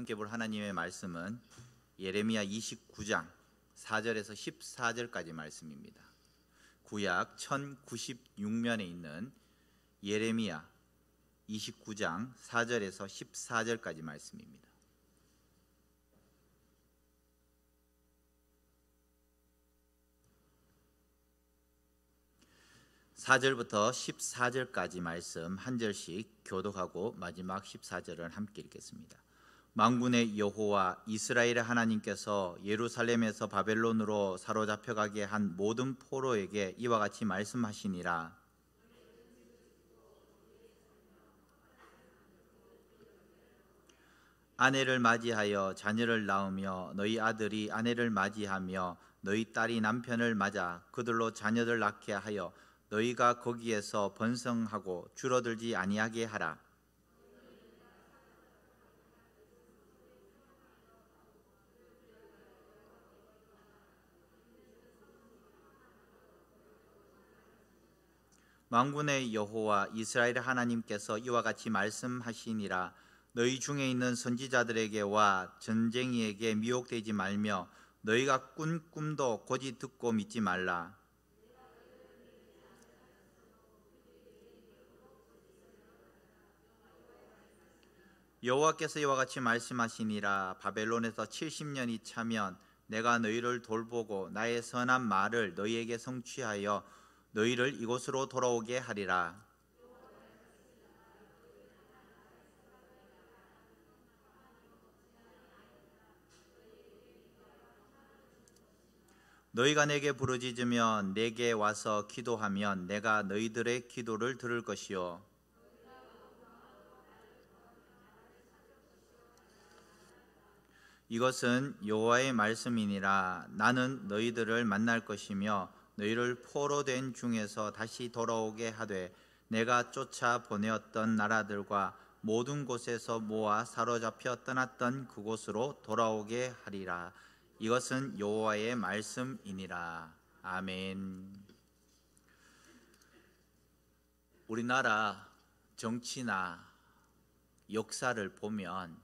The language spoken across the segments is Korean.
함께 볼 하나님의 말씀은 예레미야 29장 4절에서 14절까지 말씀입니다. 구약 1096면에 있는 예레미야 29장 4절에서 14절까지 말씀입니다. (4절부터) (14절까지) 말씀 한 절씩 교독하고 마지막 (14절을) 함께 읽겠습니다. 만군의 여호와 이스라엘의 하나님께서 예루살렘에서 바벨론으로 사로잡혀가게 한 모든 포로에게 이와 같이 말씀하시니라. 아내를 맞이하여 자녀를 낳으며 너희 아들이 아내를 맞이하며 너희 딸이 남편을 맞아 그들로 자녀들 낳게 하여 너희가 거기에서 번성하고 줄어들지 아니하게 하라. 만군의 여호와 이스라엘 하나님께서 이와 같이 말씀하시니라. 너희 중에 있는 선지자들에게와 전쟁이에게 미혹되지 말며 너희가 꾼 꿈도 고지 듣고 믿지 말라. 여호와께서 이와 같이 말씀하시니라. 바벨론에서 70년이 차면 내가 너희를 돌보고 나의 선한 말을 너희에게 성취하여 너희를 이곳으로 돌아오게 하리라. 너희가 내게 부르짖으면 내게 와서 기도하면 내가 너희들의 기도를 들을 것이요 이것은 여호와의 말씀이니라. 나는 너희들을 만날 것이며 너희를 포로된 중에서 다시 돌아오게 하되 내가 쫓아 보내었던 나라들과 모든 곳에서 모아 사로잡혀 떠났던 그곳으로 돌아오게 하리라. 이것은 여호와의 말씀이니라. 아멘. 우리나라 정치나 역사를 보면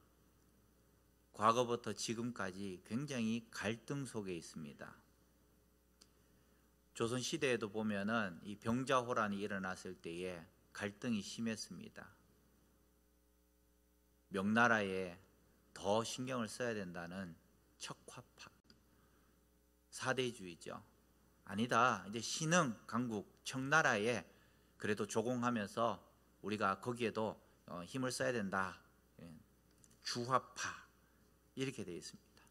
과거부터 지금까지 굉장히 갈등 속에 있습니다. 조선시대에도 보면은 이 병자호란이 일어났을 때에 갈등이 심했습니다. 명나라에 더 신경을 써야 된다는 척화파, 사대주의죠. 아니다, 이제 신흥, 강국, 청나라에 그래도 조공하면서 우리가 거기에도 힘을 써야 된다. 주화파 이렇게 되어 있습니다.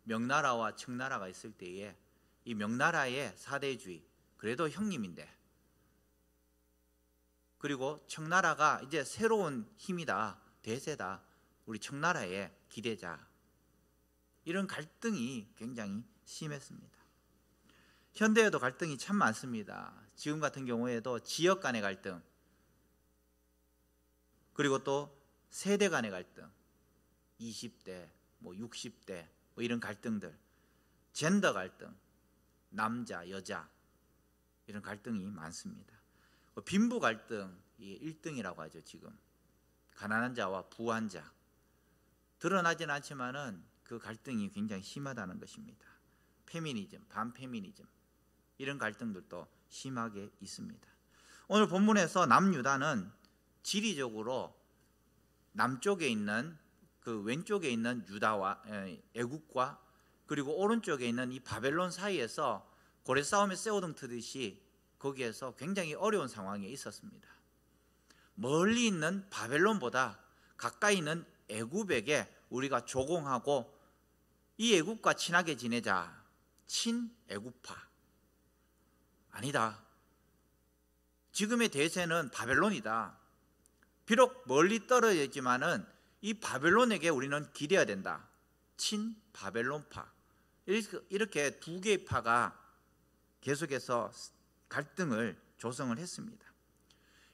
명나라와 청나라가 있을 때에 이 명나라의 사대주의, 그래도 형님인데, 그리고 청나라가 이제 새로운 힘이다, 대세다, 우리 청나라에 기대자, 이런 갈등이 굉장히 심했습니다. 현대에도 갈등이 참 많습니다. 지금 같은 경우에도 지역 간의 갈등, 그리고 또 세대 간의 갈등, 20대, 60대 이런 갈등들, 젠더 갈등, 남자, 여자 이런 갈등이 많습니다. 빈부 갈등, 1등이라고 하죠. 지금 가난한 자와 부한 자, 드러나지는 않지만은 그 갈등이 굉장히 심하다는 것입니다. 페미니즘, 반페미니즘 이런 갈등들도 심하게 있습니다. 오늘 본문에서 남유다는 지리적으로 남쪽에 있는 그 왼쪽에 있는 유다와 애국과 그리고 오른쪽에 있는 이 바벨론 사이에서 고래 싸움에 쇠오등 트듯이 거기에서 굉장히 어려운 상황에 있었습니다. 멀리 있는 바벨론보다 가까이 있는 애굽에게 우리가 조공하고 이 애굽과 친하게 지내자. 친애굽파. 아니다. 지금의 대세는 바벨론이다. 비록 멀리 떨어져 있지만은 이 바벨론에게 우리는 기대야 된다. 친바벨론파. 이렇게 두 개의 파가 계속해서 갈등을 조성을 했습니다.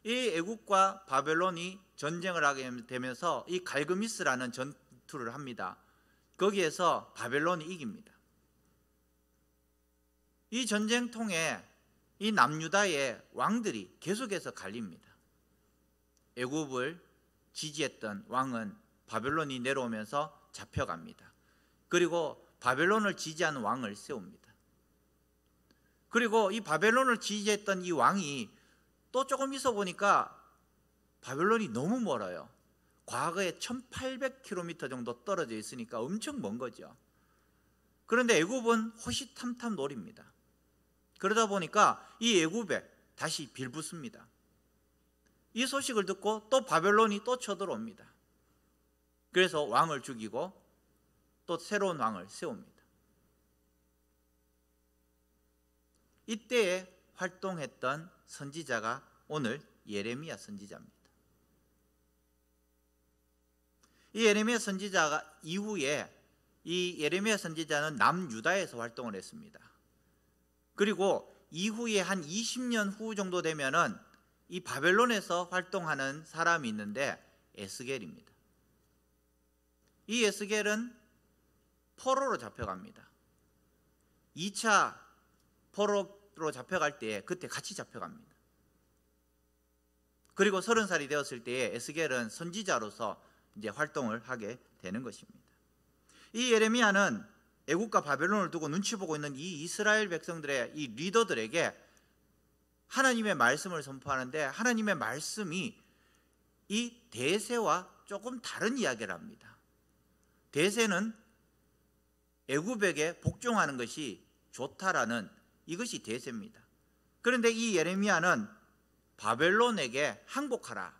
이 애국과 바벨론이 전쟁을 하게 되면서 이 갈그미스라는 전투를 합니다. 거기에서 바벨론이 이깁니다. 이 전쟁통에 이 남유다의 왕들이 계속해서 갈립니다. 애굽을 지지했던 왕은 바벨론이 내려오면서 잡혀갑니다. 그리고 바벨론을 지지한 왕을 세웁니다. 그리고 이 바벨론을 지지했던 이 왕이 또 조금 있어 보니까 바벨론이 너무 멀어요. 과거에 1800km 정도 떨어져 있으니까 엄청 먼 거죠. 그런데 애굽은 호시탐탐 노립니다. 그러다 보니까 이 애굽에 다시 빌붙습니다. 이 소식을 듣고 또 바벨론이 또 쳐들어옵니다. 그래서 왕을 죽이고 또 새로운 왕을 세웁니다. 이때에 활동했던 선지자가 오늘 예레미야 선지자입니다. 이 예레미야 선지자가 이후에 이 예레미야 선지자는 남유다에서 활동을 했습니다. 그리고 이후에 한 20년 후 정도 되면은 이 바벨론에서 활동하는 사람이 있는데 에스겔입니다. 이 에스겔은 포로로 잡혀갑니다. 2차 포로로 잡혀갈 때 그때 같이 잡혀갑니다. 그리고 30살이 되었을 때에 에스겔은 선지자로서 이제 활동을 하게 되는 것입니다. 이 예레미야는 애국과 바벨론을 두고 눈치 보고 있는 이 이스라엘 백성들의 이 리더들에게 하나님의 말씀을 선포하는데 하나님의 말씀이 이 대세와 조금 다른 이야기를 합니다. 대세는 애굽에게 복종하는 것이 좋다라는 이것이 대세입니다. 그런데 이 예레미야는 바벨론에게 항복하라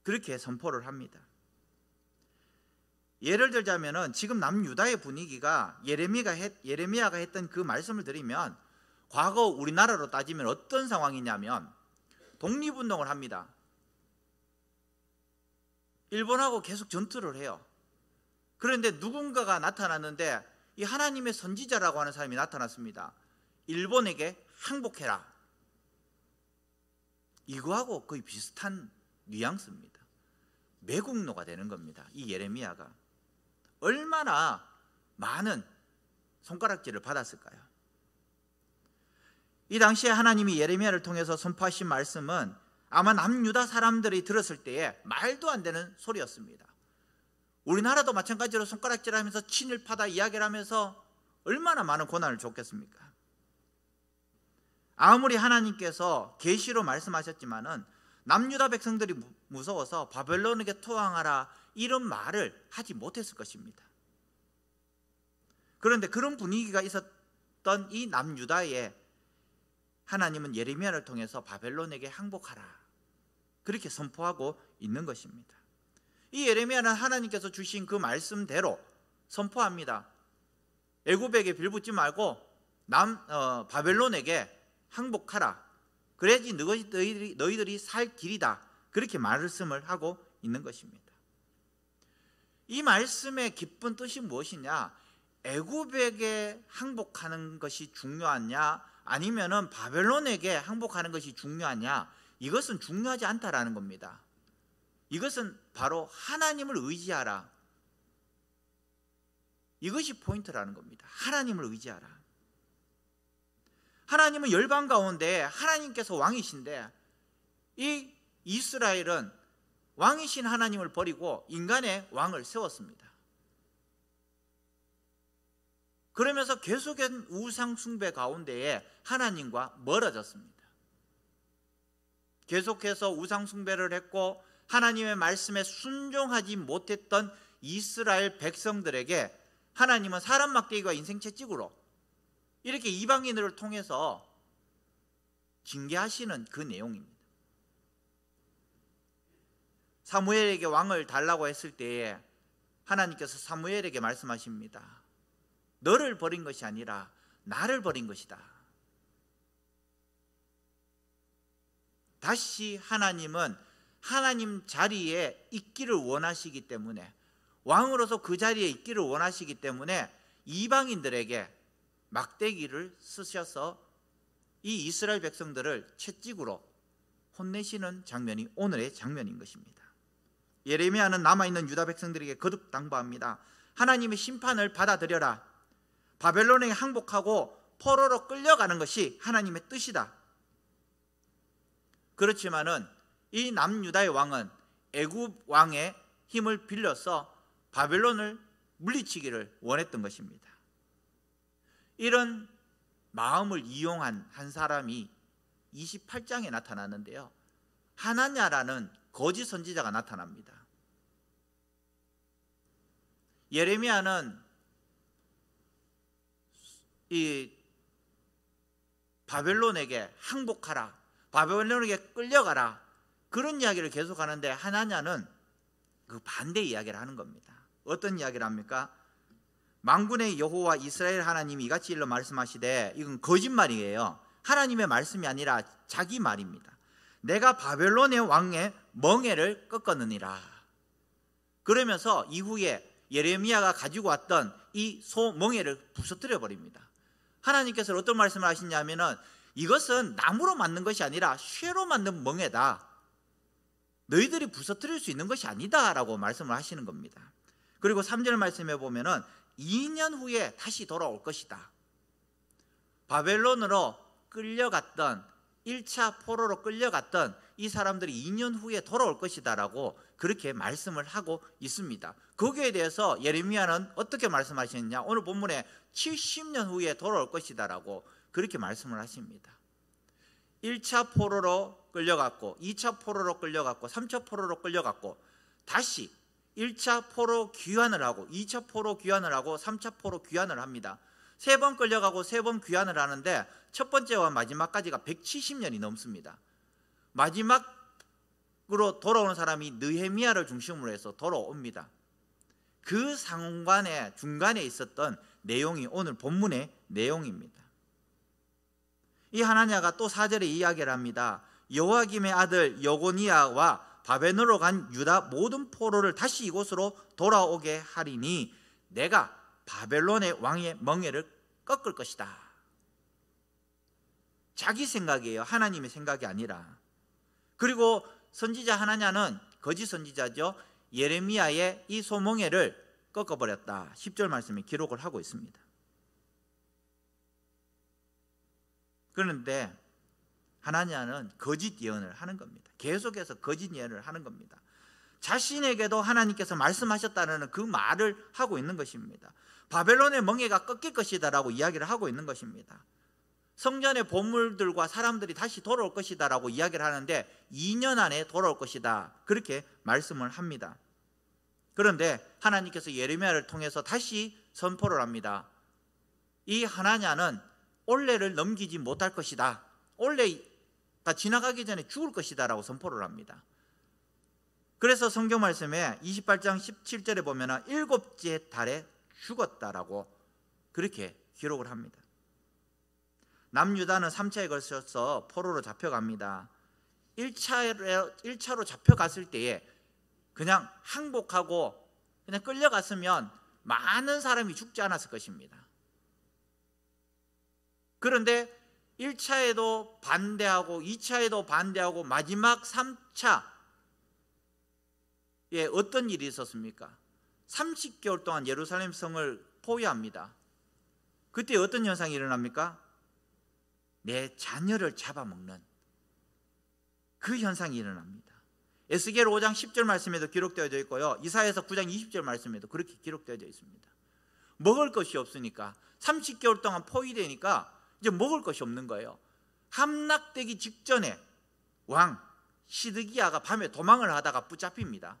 그렇게 선포를 합니다. 예를 들자면은 지금 남유다의 분위기가 예레미야가 했던 그 말씀을 드리면 과거 우리나라로 따지면 어떤 상황이냐면 독립운동을 합니다. 일본하고 계속 전투를 해요. 그런데 누군가가 나타났는데 이 하나님의 선지자라고 하는 사람이 나타났습니다. 일본에게 항복해라. 이거하고 거의 비슷한 뉘앙스입니다. 매국노가 되는 겁니다. 이 예레미야가 얼마나 많은 손가락질을 받았을까요? 이 당시에 하나님이 예레미야를 통해서 선포하신 말씀은 아마 남유다 사람들이 들었을 때에 말도 안 되는 소리였습니다. 우리나라도 마찬가지로 손가락질하면서 친일파다 이야기를 하면서 얼마나 많은 고난을 줬겠습니까? 아무리 하나님께서 계시로 말씀하셨지만은 남유다 백성들이 무서워서 바벨론에게 투항하라 이런 말을 하지 못했을 것입니다. 그런데 그런 분위기가 있었던 이 남유다에 하나님은 예레미야를 통해서 바벨론에게 항복하라 그렇게 선포하고 있는 것입니다. 이 예레미야는 하나님께서 주신 그 말씀대로 선포합니다. 애굽에게 빌붙지 말고 바벨론에게 항복하라. 그래야지 너희들이 살 길이다. 그렇게 말씀을 하고 있는 것입니다. 이 말씀의 깊은 뜻이 무엇이냐? 애굽에게 항복하는 것이 중요하냐? 아니면은 바벨론에게 항복하는 것이 중요하냐? 이것은 중요하지 않다라는 겁니다. 이것은 바로 하나님을 의지하라. 이것이 포인트라는 겁니다. 하나님을 의지하라. 하나님은 열방 가운데 하나님께서 왕이신데 이 이스라엘은 왕이신 하나님을 버리고 인간의 왕을 세웠습니다. 그러면서 계속된 우상 숭배 가운데에 하나님과 멀어졌습니다. 계속해서 우상 숭배를 했고 하나님의 말씀에 순종하지 못했던 이스라엘 백성들에게 하나님은 사람 막대기와 인생 채찍으로 이렇게 이방인을 통해서 징계하시는 그 내용입니다. 사무엘에게 왕을 달라고 했을 때에 하나님께서 사무엘에게 말씀하십니다. 너를 버린 것이 아니라 나를 버린 것이다. 다시 하나님은 하나님 자리에 있기를 원하시기 때문에 왕으로서 그 자리에 있기를 원하시기 때문에 이방인들에게 막대기를 쓰셔서 이 이스라엘 백성들을 채찍으로 혼내시는 장면이 오늘의 장면인 것입니다. 예레미야는 남아있는 유다 백성들에게 거듭 당부합니다. 하나님의 심판을 받아들여라. 바벨론에 항복하고 포로로 끌려가는 것이 하나님의 뜻이다. 그렇지만은 이 남유다의 왕은 애굽 왕의 힘을 빌려서 바벨론을 물리치기를 원했던 것입니다. 이런 마음을 이용한 한 사람이 28장에 나타났는데요, 하나냐라는 거짓 선지자가 나타납니다. 예레미야는 이 바벨론에게 항복하라, 바벨론에게 끌려가라, 그런 이야기를 계속하는데 하나냐는 그 반대 이야기를 하는 겁니다. 어떤 이야기를 합니까? 만군의 여호와 이스라엘 하나님이 이같이 일러 말씀하시되, 이건 거짓말이에요. 하나님의 말씀이 아니라 자기 말입니다. 내가 바벨론의 왕의 멍에를 꺾었느니라. 그러면서 이후에 예레미야가 가지고 왔던 이 소멍에를 부서뜨려 버립니다. 하나님께서 어떤 말씀을 하시냐면은, 이것은 나무로 만든 것이 아니라 쇠로 만든 멍에다. 너희들이 부서뜨릴 수 있는 것이 아니다 라고 말씀을 하시는 겁니다. 그리고 3절 말씀에 보면은 2년 후에 다시 돌아올 것이다. 바벨론으로 끌려갔던, 1차 포로로 끌려갔던 이 사람들이 2년 후에 돌아올 것이다 라고 그렇게 말씀을 하고 있습니다. 거기에 대해서 예레미야는 어떻게 말씀하시느냐, 오늘 본문에 70년 후에 돌아올 것이다 라고 그렇게 말씀을 하십니다. 1차 포로로 끌려갔고, 2차 포로로 끌려갔고, 3차 포로로 끌려갔고, 다시 1차 포로 귀환을 하고, 2차 포로 귀환을 하고, 3차 포로 귀환을 합니다. 3번 끌려가고 3번 귀환을 하는데 첫 번째와 마지막까지가 170년이 넘습니다. 마지막으로 돌아오는 사람이 느헤미야를 중심으로 해서 돌아옵니다. 그 상관의 중간에 있었던 내용이 오늘 본문의 내용입니다. 이 하나냐가 또 4절에 이야기를 합니다. 여호야김의 아들 여고니야와 바벨론으로 간 유다 모든 포로를 다시 이곳으로 돌아오게 하리니 내가 바벨론의 왕의 멍에를 꺾을 것이다. 자기 생각이에요. 하나님의 생각이 아니라. 그리고 선지자 하나냐는 거짓 선지자죠. 예레미야의 이 소멍에를 꺾어버렸다. 10절 말씀에 기록을 하고 있습니다. 그런데 하나냐는 거짓 예언을 하는 겁니다. 계속해서 거짓 예언을 하는 겁니다. 자신에게도 하나님께서 말씀하셨다는 그 말을 하고 있는 것입니다. 바벨론의 멍에가 꺾일 것이다 라고 이야기를 하고 있는 것입니다. 성전의 보물들과 사람들이 다시 돌아올 것이다 라고 이야기를 하는데 2년 안에 돌아올 것이다, 그렇게 말씀을 합니다. 그런데 하나님께서 예레미야를 통해서 다시 선포를 합니다. 이 하나냐는 올해를 넘기지 못할 것이다, 올해가 지나가기 전에 죽을 것이다 라고 선포를 합니다. 그래서 성경 말씀에 28장 17절에 보면 7째 달에 죽었다라고 그렇게 기록을 합니다. 남유다는 3차에 걸쳐서 포로로 잡혀갑니다. 1차로 잡혀갔을 때에 그냥 항복하고 그냥 끌려갔으면 많은 사람이 죽지 않았을 것입니다. 그런데 1차에도 반대하고 2차에도 반대하고 마지막 3차에 어떤 일이 있었습니까? 30개월 동안 예루살렘 성을 포위합니다. 그때 어떤 현상이 일어납니까? 내 자녀를 잡아먹는 그 현상이 일어납니다. 에스겔 5장 10절 말씀에도 기록되어져 있고요, 이사야서 9장 20절 말씀에도 그렇게 기록되어져 있습니다. 먹을 것이 없으니까 30개월 동안 포위되니까 이제 먹을 것이 없는 거예요. 함락되기 직전에 왕 시드기야가 밤에 도망을 하다가 붙잡힙니다.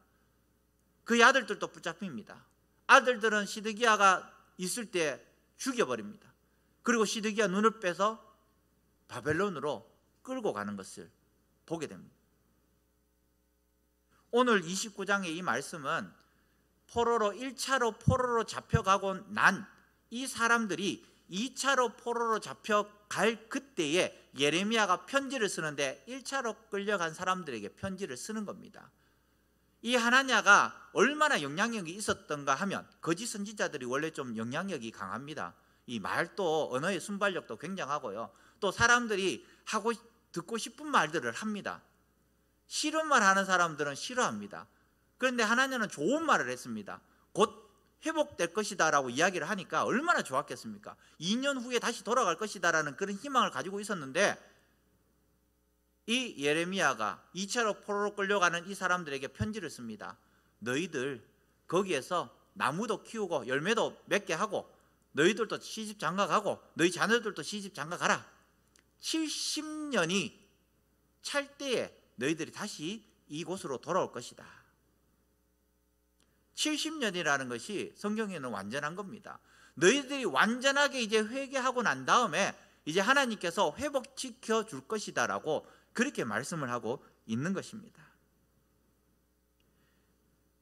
그의 아들들도 붙잡힙니다. 아들들은 시드기야가 있을 때 죽여버립니다. 그리고 시드기야 눈을 빼서 바벨론으로 끌고 가는 것을 보게 됩니다. 오늘 29장의 이 말씀은 1차로 포로로 잡혀가고 난 이 사람들이 2차로 포로로 잡혀갈 그때에 예레미야가 편지를 쓰는데 1차로 끌려간 사람들에게 편지를 쓰는 겁니다. 이 하나냐가 얼마나 영향력이 있었던가 하면, 거짓 선지자들이 원래 좀 영향력이 강합니다. 이 말도 언어의 순발력도 굉장하고요, 또 사람들이 듣고 싶은 말들을 합니다. 싫은 말 하는 사람들은 싫어합니다. 그런데 하나냐는 좋은 말을 했습니다. 곧 회복될 것이다 라고 이야기를 하니까 얼마나 좋았겠습니까? 2년 후에 다시 돌아갈 것이다 라는 그런 희망을 가지고 있었는데, 이 예레미야가 2차로 포로로 끌려가는 이 사람들에게 편지를 씁니다. 너희들 거기에서 나무도 키우고 열매도 맺게 하고 너희들도 시집 장가가고 너희 자녀들도 시집 장가가라. 70년이 찰 때에 너희들이 다시 이곳으로 돌아올 것이다. 70년이라는 것이 성경에는 완전한 겁니다. 너희들이 완전하게 이제 회개하고 난 다음에 이제 하나님께서 회복시켜 줄 것이다 라고 그렇게 말씀을 하고 있는 것입니다.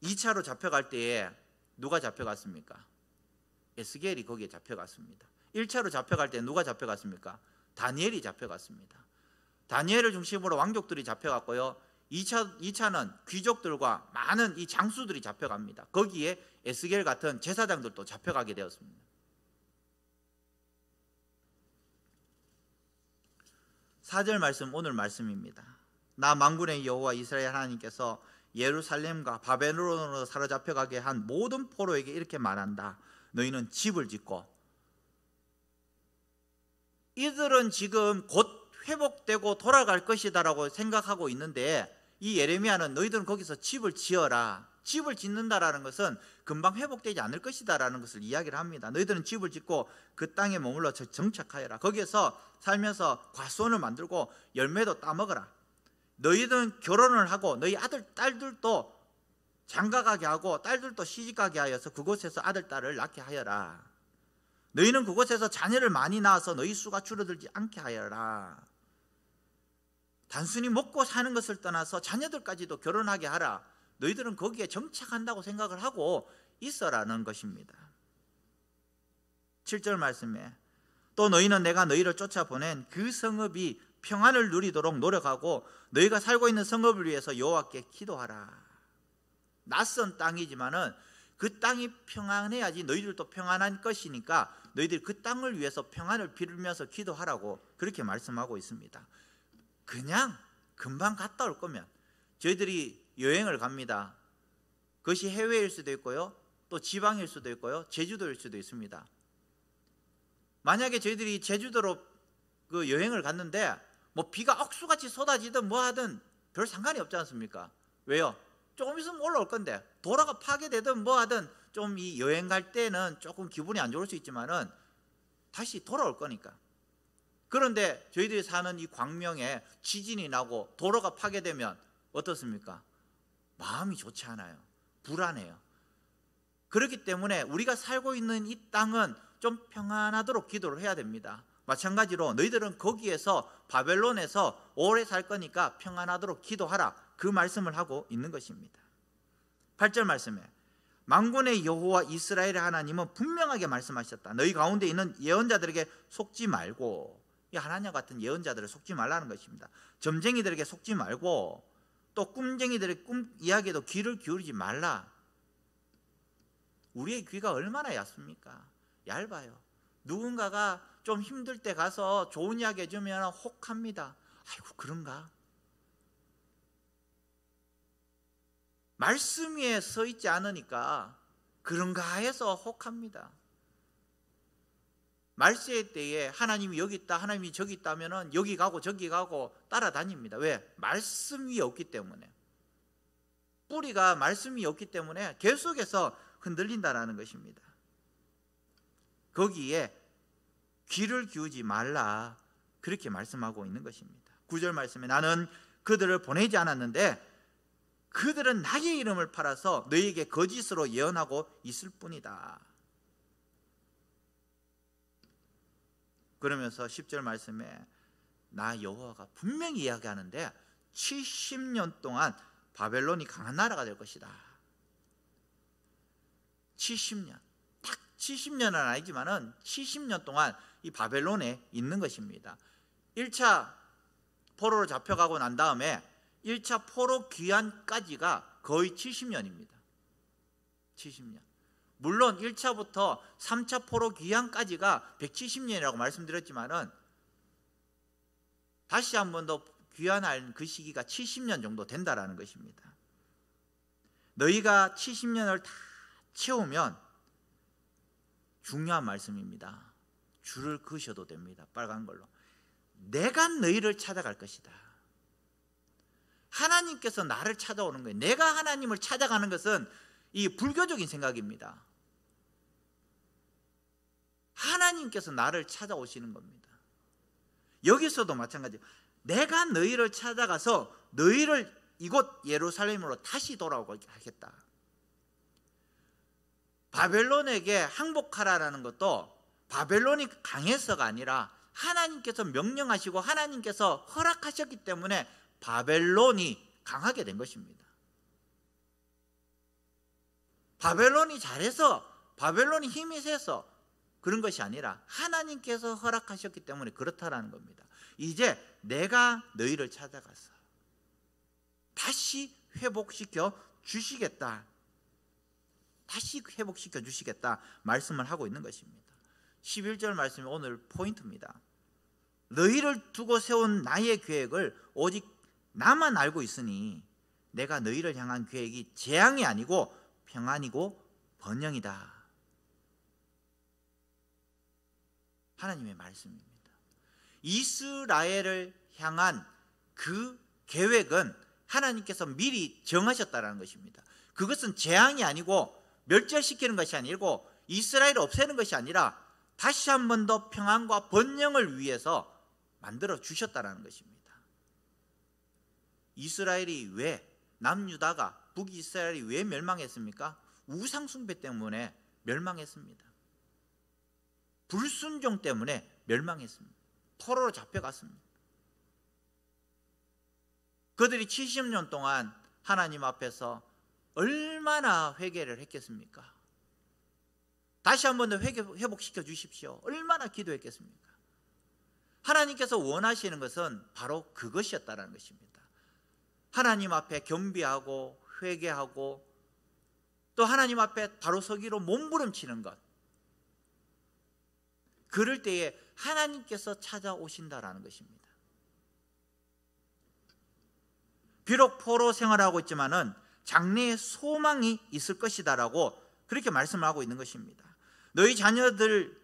2차로 잡혀갈 때에 누가 잡혀갔습니까? 에스겔이 거기에 잡혀갔습니다. 1차로 잡혀갈 때 누가 잡혀갔습니까? 다니엘이 잡혀갔습니다. 다니엘을 중심으로 왕족들이 잡혀갔고요. 2차는 귀족들과 많은 이 장수들이 잡혀갑니다. 거기에 에스겔 같은 제사장들도 잡혀가게 되었습니다. 4절 말씀, 오늘 말씀입니다. 나 만군의 여호와 이스라엘 하나님께서 예루살렘과 바벨론으로 사로잡혀가게 한 모든 포로에게 이렇게 말한다. 너희는 집을 짓고, 이들은 지금 곧 회복되고 돌아갈 것이다 라고 생각하고 있는데, 이 예레미야는 너희들은 거기서 집을 지어라. 집을 짓는다라는 것은 금방 회복되지 않을 것이다 라는 것을 이야기를 합니다. 너희들은 집을 짓고 그 땅에 머물러 정착하여라. 거기에서 살면서 과수원을 만들고 열매도 따먹어라. 너희들은 결혼을 하고 너희 아들 딸들도 장가가게 하고 딸들도 시집가게 하여서 그곳에서 아들 딸을 낳게 하여라. 너희는 그곳에서 자녀를 많이 낳아서 너희 수가 줄어들지 않게 하여라. 단순히 먹고 사는 것을 떠나서 자녀들까지도 결혼하게 하라. 너희들은 거기에 정착한다고 생각을 하고 있어라는 것입니다. 7절 말씀에 또 너희는 내가 너희를 쫓아보낸 그 성읍이 평안을 누리도록 노력하고 너희가 살고 있는 성읍을 위해서 여호와께 기도하라. 낯선 땅이지만은 그 땅이 평안해야지 너희들도 평안한 것이니까 너희들이 그 땅을 위해서 평안을 빌면서 기도하라고 그렇게 말씀하고 있습니다. 그냥 금방 갔다 올 거면, 저희들이 여행을 갑니다. 그것이 해외일 수도 있고요, 또 지방일 수도 있고요, 제주도일 수도 있습니다. 만약에 저희들이 제주도로 그 여행을 갔는데 뭐 비가 억수같이 쏟아지든 뭐 하든 별 상관이 없지 않습니까? 왜요? 조금 있으면 올라올 건데, 도로가 파괴되든 뭐 하든 좀 이 여행 갈 때는 조금 기분이 안 좋을 수 있지만은 다시 돌아올 거니까. 그런데 저희들이 사는 이 광명에 지진이 나고 도로가 파괴되면 어떻습니까? 마음이 좋지 않아요. 불안해요. 그렇기 때문에 우리가 살고 있는 이 땅은 좀 평안하도록 기도를 해야 됩니다. 마찬가지로 너희들은 거기에서 바벨론에서 오래 살 거니까 평안하도록 기도하라. 그 말씀을 하고 있는 것입니다. 8절 말씀에 만군의 여호와 이스라엘의 하나님은 분명하게 말씀하셨다. 너희 가운데 있는 예언자들에게 속지 말고, 이 하나님 같은 예언자들을 속지 말라는 것입니다. 점쟁이들에게 속지 말고, 또 꿈쟁이들의 꿈 이야기에도 귀를 기울이지 말라. 우리의 귀가 얼마나 얕습니까? 얇아요. 누군가가 좀 힘들 때 가서 좋은 이야기 해주면 혹합니다. 아이고 그런가? 말씀 위에 서 있지 않으니까 그런가 해서 혹합니다. 말세의 때에 하나님이 여기 있다, 하나님이 저기 있다면 여기 가고 저기 가고 따라다닙니다. 왜? 말씀 위에 없기 때문에. 뿌리가 말씀 위에 없기 때문에 계속해서 흔들린다라는 것입니다. 거기에 귀를 기울이지 말라, 그렇게 말씀하고 있는 것입니다. 9절 말씀에 나는 그들을 보내지 않았는데 그들은 나의 이름을 팔아서 너희에게 거짓으로 예언하고 있을 뿐이다. 그러면서 10절 말씀에 나 여호와가 분명히 이야기하는데 70년 동안 바벨론이 강한 나라가 될 것이다. 70년, 딱 70년은 아니지만은 70년 동안 이 바벨론에 있는 것입니다. 1차 포로로 잡혀가고 난 다음에 1차 포로 귀환까지가 거의 70년입니다. 70년. 물론 1차부터 3차 포로 귀환까지가 170년이라고 말씀드렸지만은 다시 한 번 더 귀환할 그 시기가 70년 정도 된다라는 것입니다. 너희가 70년을 다 채우면, 중요한 말씀입니다. 줄을 그으셔도 됩니다. 빨간 걸로. 내가 너희를 찾아갈 것이다. 하나님께서 나를 찾아오는 거예요. 내가 하나님을 찾아가는 것은 이 불교적인 생각입니다. 하나님께서 나를 찾아오시는 겁니다. 여기서도 마찬가지예요. 내가 너희를 찾아가서 너희를 이곳 예루살렘으로 다시 돌아오게 하겠다. 바벨론에게 항복하라라는 것도 바벨론이 강해서가 아니라 하나님께서 명령하시고 하나님께서 허락하셨기 때문에 바벨론이 강하게 된 것입니다. 바벨론이 잘해서, 바벨론이 힘이 세서 그런 것이 아니라 하나님께서 허락하셨기 때문에 그렇다라는 겁니다. 이제 내가 너희를 찾아가서 다시 회복시켜 주시겠다, 다시 회복시켜 주시겠다 말씀을 하고 있는 것입니다. 11절 말씀이 오늘 포인트입니다. 너희를 두고 세운 나의 계획을 오직 나만 알고 있으니 내가 너희를 향한 계획이 재앙이 아니고 평안이고 번영이다. 하나님의 말씀입니다. 이스라엘을 향한 그 계획은 하나님께서 미리 정하셨다는 것입니다. 그것은 재앙이 아니고 멸절시키는 것이 아니고 이스라엘을 없애는 것이 아니라 다시 한 번 더 평안과 번영을 위해서 만들어 주셨다는 것입니다. 이스라엘이 왜, 남유다가 북이스라엘이 왜 멸망했습니까? 우상숭배 때문에 멸망했습니다. 불순종 때문에 멸망했습니다. 포로로 잡혀갔습니다. 그들이 70년 동안 하나님 앞에서 얼마나 회개를 했겠습니까? 다시 한 번 더 회복시켜 주십시오. 얼마나 기도했겠습니까? 하나님께서 원하시는 것은 바로 그것이었다는 것입니다. 하나님 앞에 겸비하고 회개하고 또 하나님 앞에 바로 서기로 몸부림치는 것, 그럴 때에 하나님께서 찾아오신다라는 것입니다. 비록 포로 생활하고 있지만은 장래에 소망이 있을 것이다라고 그렇게 말씀을 하고 있는 것입니다. 너희 자녀들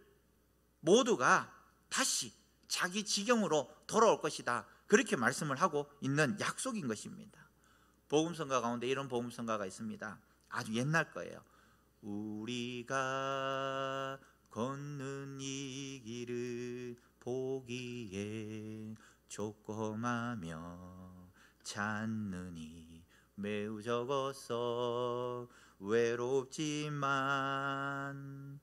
모두가 다시 자기 지경으로 돌아올 것이다, 그렇게 말씀을 하고 있는 약속인 것입니다. 복음성가 가운데 이런 복음성가가 있습니다. 아주 옛날 거예요. 우리가 걷는 이 길을 보기에 조그마며 찾느니 매우 적어서 외롭지만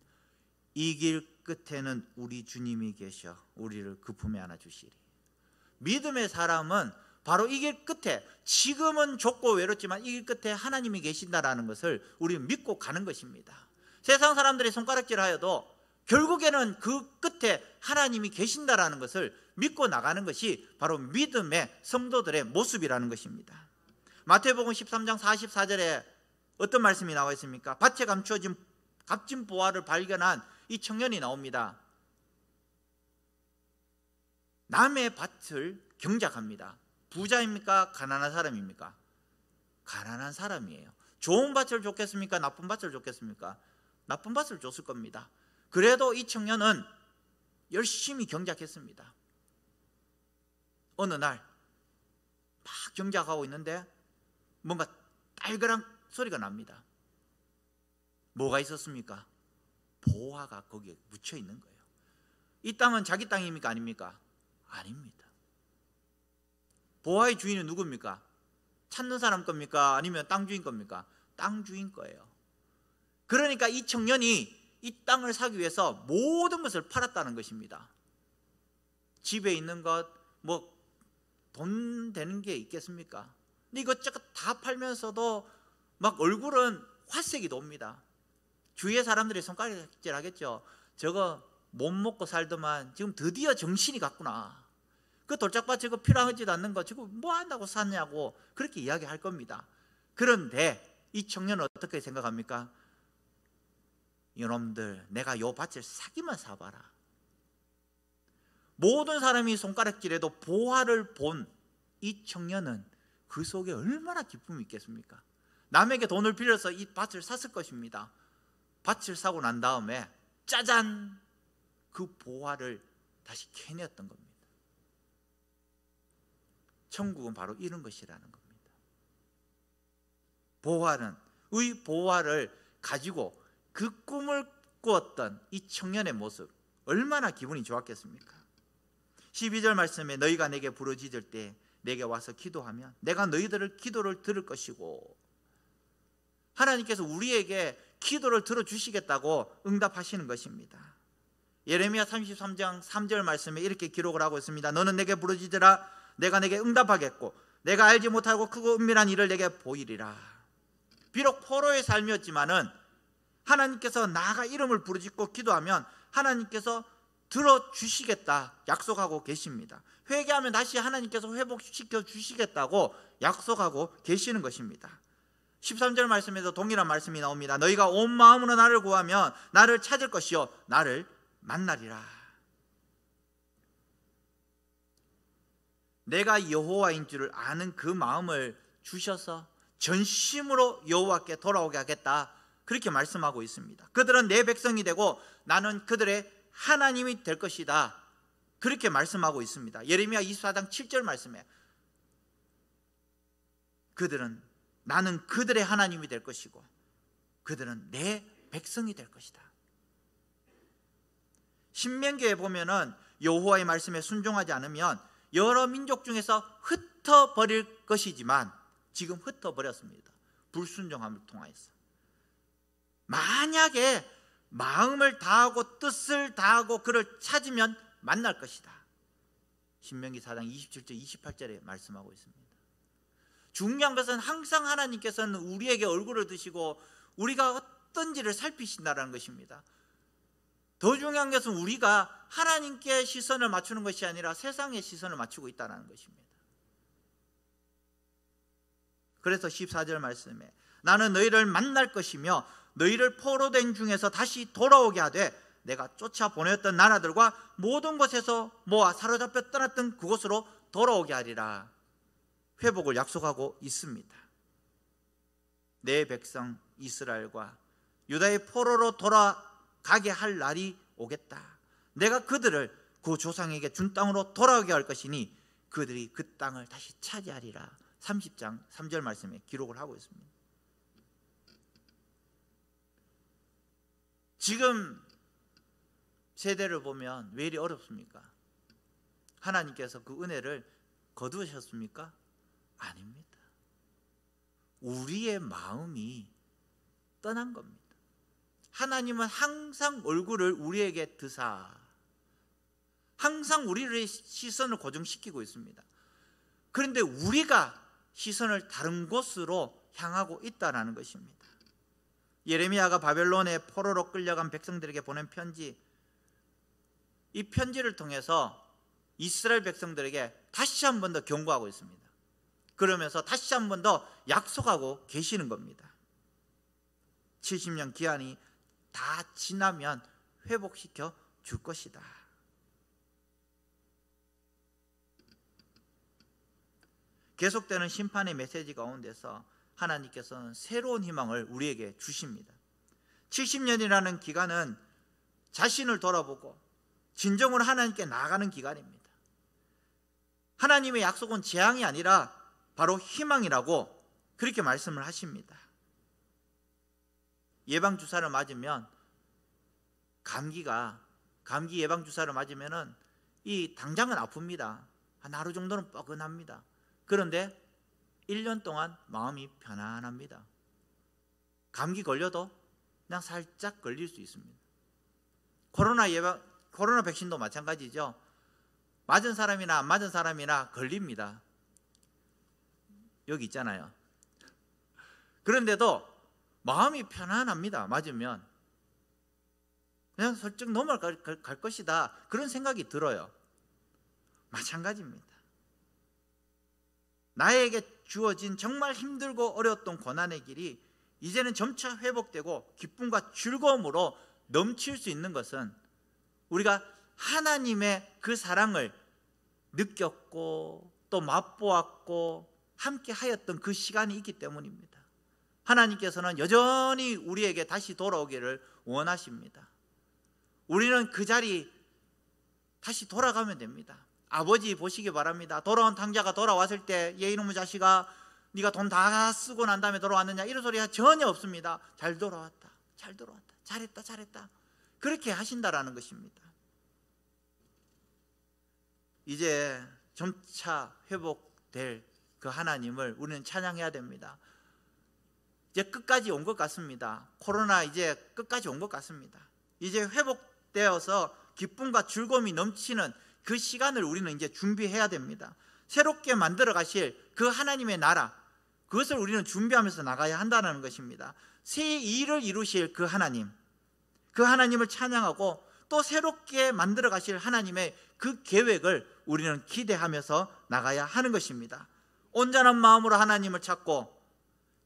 이 길 끝에는 우리 주님이 계셔 우리를 그 품에 안아주시리. 믿음의 사람은 바로 이 길 끝에, 지금은 좁고 외롭지만 이 길 끝에 하나님이 계신다라는 것을 우리는 믿고 가는 것입니다. 세상 사람들이 손가락질하여도 결국에는 그 끝에 하나님이 계신다라는 것을 믿고 나가는 것이 바로 믿음의 성도들의 모습이라는 것입니다. 마태복음 13장 44절에 어떤 말씀이 나와 있습니까? 밭에 감추어진 값진 보화를 발견한 이 청년이 나옵니다. 남의 밭을 경작합니다. 부자입니까? 가난한 사람입니까? 가난한 사람이에요. 좋은 밭을 줬겠습니까? 나쁜 밭을 줬겠습니까? 나쁜 밭을 줬을 겁니다. 그래도 이 청년은 열심히 경작했습니다. 어느 날 막 경작하고 있는데 뭔가 딸그락 소리가 납니다. 뭐가 있었습니까? 보화가 거기에 묻혀 있는 거예요. 이 땅은 자기 땅입니까? 아닙니까? 아닙니다. 보화의 주인은 누굽니까? 찾는 사람 겁니까? 아니면 땅 주인 겁니까? 땅 주인 거예요. 그러니까 이 청년이 이 땅을 사기 위해서 모든 것을 팔았다는 것입니다. 집에 있는 것, 뭐 돈 되는 게 있겠습니까? 근데 이것저것 다 팔면서도 막 얼굴은 화색이 돕니다. 주위의 사람들이 손가락질 하겠죠. 저거 못 먹고 살더만 지금 드디어 정신이 갔구나. 그 돌짝밭 저거 필요하지도 않는 거 저거 뭐 한다고 샀냐고 그렇게 이야기할 겁니다. 그런데 이 청년은 어떻게 생각합니까? 이놈들 내가 요 밭을 사기만 사봐라. 모든 사람이 손가락질해도 보화를 본 이 청년은 그 속에 얼마나 기쁨이 있겠습니까? 남에게 돈을 빌려서 이 밭을 샀을 것입니다. 밭을 사고 난 다음에 짜잔! 그 보화를 다시 캐내었던 겁니다. 천국은 바로 이런 것이라는 겁니다. 보화를 가지고 그 꿈을 꾸었던 이 청년의 모습, 얼마나 기분이 좋았겠습니까? 12절 말씀에 너희가 내게 부르짖을 때 내게 와서 기도하면 내가 너희들을 기도를 들을 것이고, 하나님께서 우리에게 기도를 들어주시겠다고 응답하시는 것입니다. 예레미야 33장 3절 말씀에 이렇게 기록을 하고 있습니다. 너는 내게 부르짖으라 내가 내게 응답하겠고 내가 알지 못하고 크고 은밀한 일을 내게 보이리라. 비록 포로의 삶이었지만은 하나님께서 나가 이름을 부르짖고 기도하면 하나님께서 들어주시겠다 약속하고 계십니다. 회개하면 다시 하나님께서 회복시켜 주시겠다고 약속하고 계시는 것입니다. 13절 말씀에도 동일한 말씀이 나옵니다. 너희가 온 마음으로 나를 구하면 나를 찾을 것이요 나를 만나리라. 내가 여호와인 줄을 아는 그 마음을 주셔서 전심으로 여호와께 돌아오게 하겠다, 그렇게 말씀하고 있습니다. 그들은 내 백성이 되고 나는 그들의 하나님이 될 것이다, 그렇게 말씀하고 있습니다. 예레미야 24장 7절 말씀에 나는 그들의 하나님이 될 것이고 그들은 내 백성이 될 것이다. 신명기에 보면은 여호와의 말씀에 순종하지 않으면 여러 민족 중에서 흩어버릴 것이지만 지금 흩어버렸습니다. 불순종함을 통하여서. 만약에 마음을 다하고 뜻을 다하고 그를 찾으면 만날 것이다. 신명기 4장 27절 28절에 말씀하고 있습니다. 중요한 것은 항상 하나님께서는 우리에게 얼굴을 드시고 우리가 어떤지를 살피신다는 것입니다. 더 중요한 것은 우리가 하나님께 시선을 맞추는 것이 아니라 세상에 시선을 맞추고 있다는 것입니다. 그래서 14절 말씀에 나는 너희를 만날 것이며 너희를 포로된 중에서 다시 돌아오게 하되 내가 쫓아보냈던 나라들과 모든 곳에서 모아 사로잡혀 떠났던 그곳으로 돌아오게 하리라. 회복을 약속하고 있습니다. 내 백성 이스라엘과 유다의 포로로 돌아가게 할 날이 오겠다. 내가 그들을 그 조상에게 준 땅으로 돌아오게 할 것이니 그들이 그 땅을 다시 차지하리라. 30장 3절 말씀에 기록을 하고 있습니다. 지금 세대를 보면 왜 이리 어렵습니까? 하나님께서 그 은혜를 거두셨습니까? 아닙니다. 우리의 마음이 떠난 겁니다. 하나님은 항상 얼굴을 우리에게 드사 항상 우리의 시선을 고정시키고 있습니다. 그런데 우리가 시선을 다른 곳으로 향하고 있다는 것입니다. 예레미야가 바벨론의 포로로 끌려간 백성들에게 보낸 편지, 이 편지를 통해서 이스라엘 백성들에게 다시 한 번 더 경고하고 있습니다. 그러면서 다시 한 번 더 약속하고 계시는 겁니다. 70년 기한이 다 지나면 회복시켜 줄 것이다. 계속되는 심판의 메시지 가운데서 하나님께서는 새로운 희망을 우리에게 주십니다. 70년이라는 기간은 자신을 돌아보고 진정으로 하나님께 나아가는 기간입니다. 하나님의 약속은 재앙이 아니라 바로 희망이라고 그렇게 말씀을 하십니다. 예방주사를 맞으면 감기 예방주사를 맞으면은 이 당장은 아픕니다. 한 하루 정도는 뻐근합니다. 그런데 1년 동안 마음이 편안합니다. 감기 걸려도 그냥 살짝 걸릴 수 있습니다. 코로나 백신도 마찬가지죠. 맞은 사람이나 안 맞은 사람이나 걸립니다. 여기 있잖아요. 그런데도 마음이 편안합니다. 맞으면 그냥 슬쩍 넘어갈 것이다, 그런 생각이 들어요. 마찬가지입니다. 나에게 주어진 정말 힘들고 어려웠던 고난의 길이 이제는 점차 회복되고 기쁨과 즐거움으로 넘칠 수 있는 것은 우리가 하나님의 그 사랑을 느꼈고 또 맛보았고 함께 하였던 그 시간이 있기 때문입니다. 하나님께서는 여전히 우리에게 다시 돌아오기를 원하십니다. 우리는 그 자리 다시 돌아가면 됩니다. 아버지 보시기 바랍니다. 돌아온 탕자가 돌아왔을 때 얘 이놈의 자식아, 네가 돈 다 쓰고 난 다음에 돌아왔느냐, 이런 소리가 전혀 없습니다. 잘 돌아왔다, 잘 돌아왔다, 잘했다, 잘했다, 그렇게 하신다라는 것입니다. 이제 점차 회복될 그 하나님을 우리는 찬양해야 됩니다. 이제 끝까지 온 것 같습니다. 코로나 이제 끝까지 온 것 같습니다. 이제 회복되어서 기쁨과 즐거움이 넘치는 그 시간을 우리는 이제 준비해야 됩니다. 새롭게 만들어 가실 그 하나님의 나라, 그것을 우리는 준비하면서 나가야 한다는 것입니다. 새 일을 이루실 그 하나님, 그 하나님을 찬양하고 또 새롭게 만들어 가실 하나님의 그 계획을 우리는 기대하면서 나가야 하는 것입니다. 온전한 마음으로 하나님을 찾고,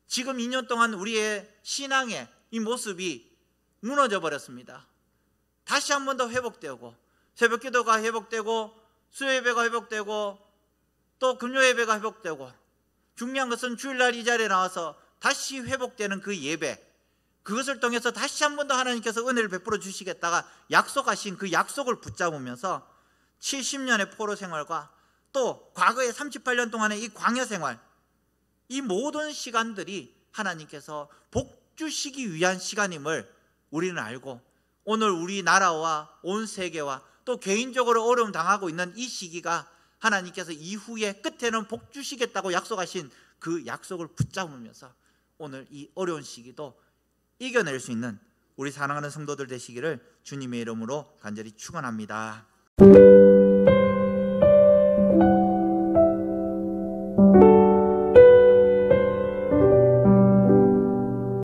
지금 2년 동안 우리의 신앙의 이 모습이 무너져 버렸습니다. 다시 한 번 더 회복되고, 새벽 기도가 회복되고, 수요예배가 회복되고, 또 금요예배가 회복되고, 중요한 것은 주일날 이 자리에 나와서 다시 회복되는 그 예배, 그것을 통해서 다시 한 번 더 하나님께서 은혜를 베풀어 주시겠다가 약속하신 그 약속을 붙잡으면서 70년의 포로 생활과 또 과거의 38년 동안의 이 광야 생활, 이 모든 시간들이 하나님께서 복 주시기 위한 시간임을 우리는 알고, 오늘 우리나라와 온 세계와 또 개인적으로 어려움 당하고 있는 이 시기가 하나님께서 이후에 끝에는 복 주시겠다고 약속하신 그 약속을 붙잡으면서 오늘 이 어려운 시기도 이겨낼 수 있는 우리 사랑하는 성도들 되시기를 주님의 이름으로 간절히 축원합니다.